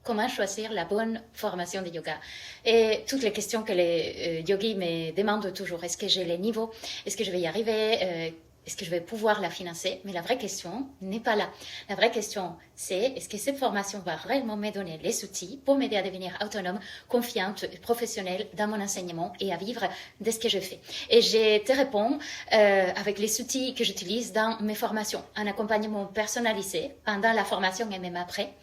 comment choisir la bonne formation de yoga. Et toutes les questions que les yogis me demandent toujours, est-ce que j'ai les niveaux, est-ce que je vais y arriver, est-ce que je vais pouvoir la financer? Mais la vraie question n'est pas là. La vraie question, c'est est-ce que cette formation va réellement me donner les outils pour m'aider à devenir autonome, confiante, professionnelle dans mon enseignement et à vivre de ce que je fais. Et je te réponds avec les outils que j'utilise dans mes formations. Un accompagnement personnalisé pendant la formation et même après,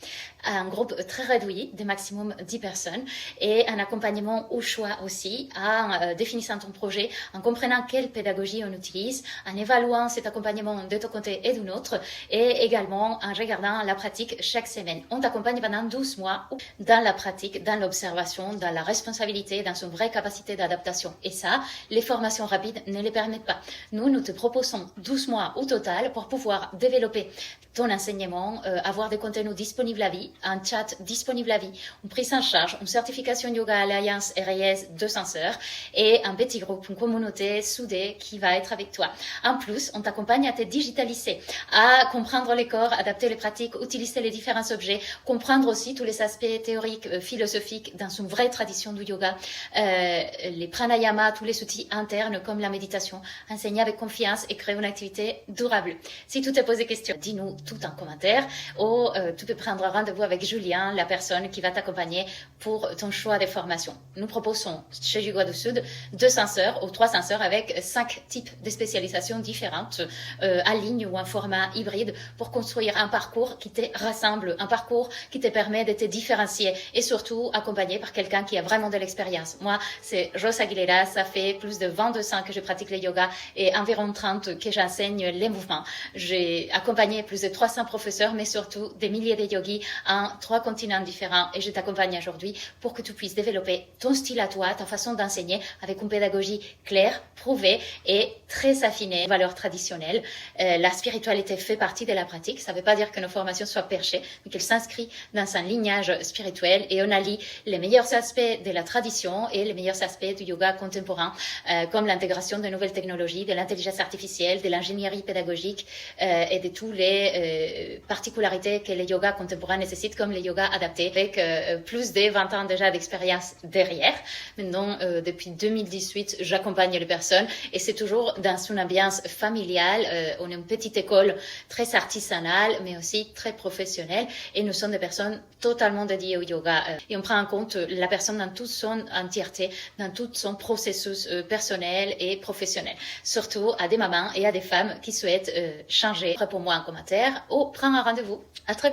un groupe très réduit de maximum 10 personnes et un accompagnement au choix aussi en définissant ton projet, en comprenant quelle pédagogie on utilise, en évaluant cet accompagnement de ton côté et d'un autre, et également en regardant la pratique chaque semaine. On t'accompagne pendant 12 mois dans la pratique, dans l'observation, dans la responsabilité, dans une vraie capacité d'adaptation. Et ça, les formations rapides ne les permettent pas. Nous te proposons 12 mois au total pour pouvoir développer ton enseignement, avoir des contenus disponibles à vie, un chat disponible à vie, une prise en charge, une certification Yoga Alliance RIS de censeurs et un petit groupe, une communauté soudée qui va être avec toi. En plus, on t'accompagne à te digitaliser, à comprendre les corps, adapter les pratiques, utiliser les différents objets, comprendre aussi tous les aspects théoriques, philosophiques dans une vraie tradition du yoga, les pranayama, tous les outils internes comme la méditation, enseigner avec confiance et créer une activité durable. Si tu te poses des questions, dis-nous tout en commentaire ou tu peux prendre rendez-vous avec Julien, la personne qui va t'accompagner pour ton choix de formation. Nous proposons chez Yoga du Sud 2 censeurs ou 3 censeurs avec 5 types de spécialisations différentes en ligne ou en format hybride pour construire un parcours qui te rassemble, un parcours qui te permet de te différencier et surtout accompagné par quelqu'un qui a vraiment de l'expérience. Moi, c'est Ros Aguilera, ça fait plus de 22 ans que je pratique le yoga et environ 30 que j'enseigne les mouvements. J'ai accompagné plus de 300 professeurs, mais surtout des milliers de yogis en 3 continents différents et je t'accompagne aujourd'hui pour que tu puisses développer ton style à toi, ta façon d'enseigner avec une pédagogie claire, prouvée et très affinée, valeurs traditionnelles. La spiritualité fait partie de la pratique. Ça ne veut pas dire que nos formations soient perchées, mais qu'elles s'inscrivent dans un lignage spirituel et on allie les meilleurs aspects de la tradition et les meilleurs aspects du yoga contemporain, comme l'intégration de nouvelles technologies, de l'intelligence artificielle, de l'ingénierie pédagogique et de toutes les particularités que les yogas contemporains nécessitent, comme les yogas adaptés, avec plus de 20 ans déjà d'expérience derrière. Maintenant, depuis 2018, j'accompagne les personnes et c'est toujours dans une ambiance familiale. On est une petite école très artisanale, mais aussi très professionnelle et nous sommes des personnes totalement dédiées au yoga. Et on prend en compte la personne dans toute son entièreté, dans tout son processus personnel et professionnel. Surtout à des mamans et à des femmes qui souhaitent changer. Réponds-moi en commentaire ou prends un rendez-vous. À très